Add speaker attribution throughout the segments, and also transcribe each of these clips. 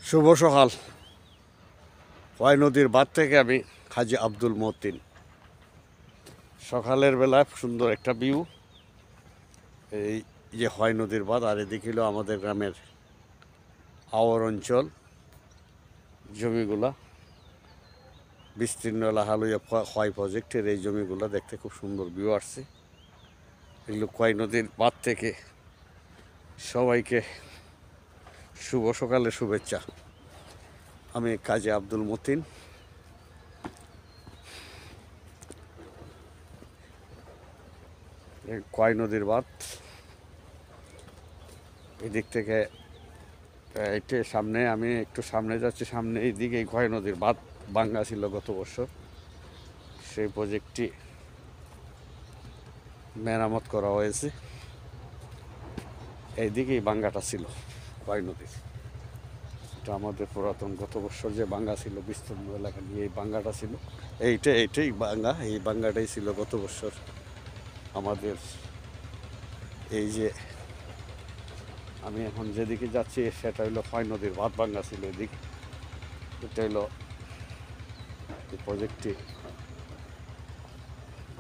Speaker 1: শুভ সকাল। খোয়াই নদীর বাঁধ থেকে আমি হাজি আব্দুল মতিন। সকালের বেলা সুন্দর একটা ভিউ। এই যে খোয়াই নদীর বাঁধ, আর এদিকে হলো আমাদের গ্রামের আওয়ার অঞ্চল জমিগুলা, বিস্তীর্ণ এলাকা লইয়া খোয়াই প্রজেক্টের এই জমিগুলা দেখতে খুব সুন্দর ভিউ আসছে। এগুলো খোয়াই নদীর বাঁধ থেকে সবাইকে শুভ সকালের শুভেচ্ছা। আমি কাজী আব্দুল মতিন। খোয়াই নদীর বাঁধ এদিক থেকে এইটে সামনে, আমি একটু সামনে যাচ্ছি। সামনে এইদিকে এই খোয়াই নদীর বাঁধ ভাঙ্গা ছিল গত বছর। সেই প্রজেক্টটি মেরামত করা হয়েছে। এইদিকেই ভাঙ্গাটা ছিল খোয়াই নদীর। এটা আমাদের পুরাতন গত বছর যে ভাঙ্গা ছিল বিস্তীর্ণ এলাকা নিয়ে এই ভাঙ্গাটা ছিল। এইটাই ভাঙ্গা, এই ভাঙ্গাটাই ছিল গত বছর আমাদের। এই যে আমি এখন যেদিকে যাচ্ছি সেটা হইলো খোয়াই নদীর বাঁধ ভাঙ্গা ছিল এদিকে। এটা হইলো এই প্রজেক্টটি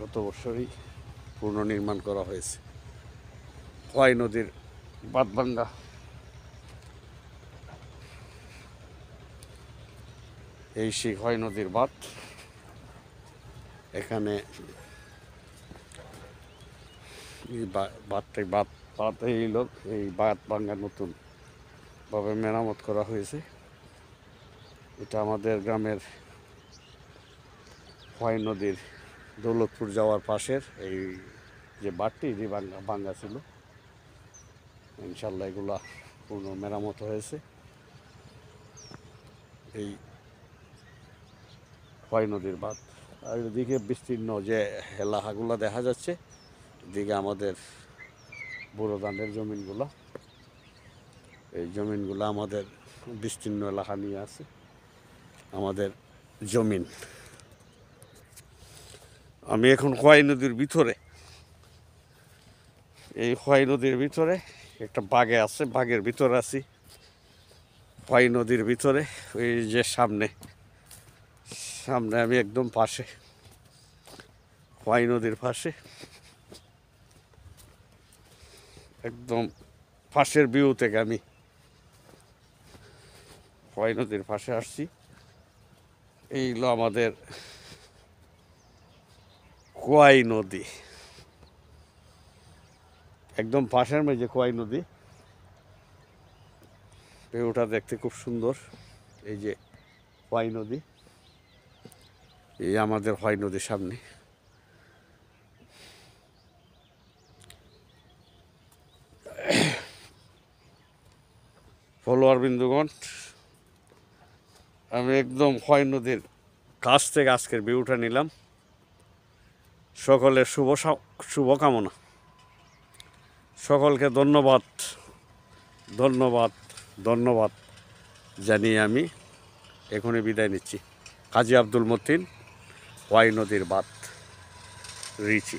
Speaker 1: গত বছরই পুনর্নির্মাণ করা হয়েছে। খোয়াই নদীর বাঁধ ভাঙ্গা এই সেই খোয়াই নদীর বাঁধ। এখানে এই বাঁধ এই বাঁধ ভাঙ্গা নতুন ভাবে মেরামত করা হয়েছে। এটা আমাদের গ্রামের খোয়াই নদীর দৌলতপুর যাওয়ার পাশের এই যে বাঁধটি যে ভাঙ্গা ছিল, ইনশাল্লাহ এগুলা পূর্ণ মেরামত হয়েছে। এই খোয়াই নদীর বাঁধ, আর এদিকে বিস্তীর্ণ যে এলাকাগুলো দেখা যাচ্ছে, এদিকে আমাদের বুড়ো ধানের জমিনগুলো। এই জমিনগুলো আমাদের বিস্তীর্ণ এলাকা নিয়ে আছে আমাদের জমিন। আমি এখন খোয়াই নদীর ভিতরে, এই খোয়াই নদীর ভিতরে একটা বাগে আছে, বাগের ভিতরে আছি। খোয়াই নদীর ভিতরে ওই যে সামনে আমি একদম পাশে, খোয়াই নদীর পাশে একদম পাশের ভিউ থেকে আমি খোয়াই নদীর পাশে আসছি। এই হলো আমাদের খোয়াই নদী, একদম পাশের মধ্যে খোয়াই নদী। ভিউটা দেখতে খুব সুন্দর। এই যে খোয়াই নদী, এই আমাদের খোয়াই নদীর সামনে। ফলোয়ার বিন্দুগণ, আমি একদম খোয়াই নদীর কাছ থেকে আজকের ভিউটা নিলাম। সকলের শুভকামনা। সকলকে ধন্যবাদ ধন্যবাদ ধন্যবাদ জানিয়ে আমি এখনই বিদায় নিচ্ছি। কাজী আব্দুল মতিন, খোয়াই নদীর বাঁধ, রিচি।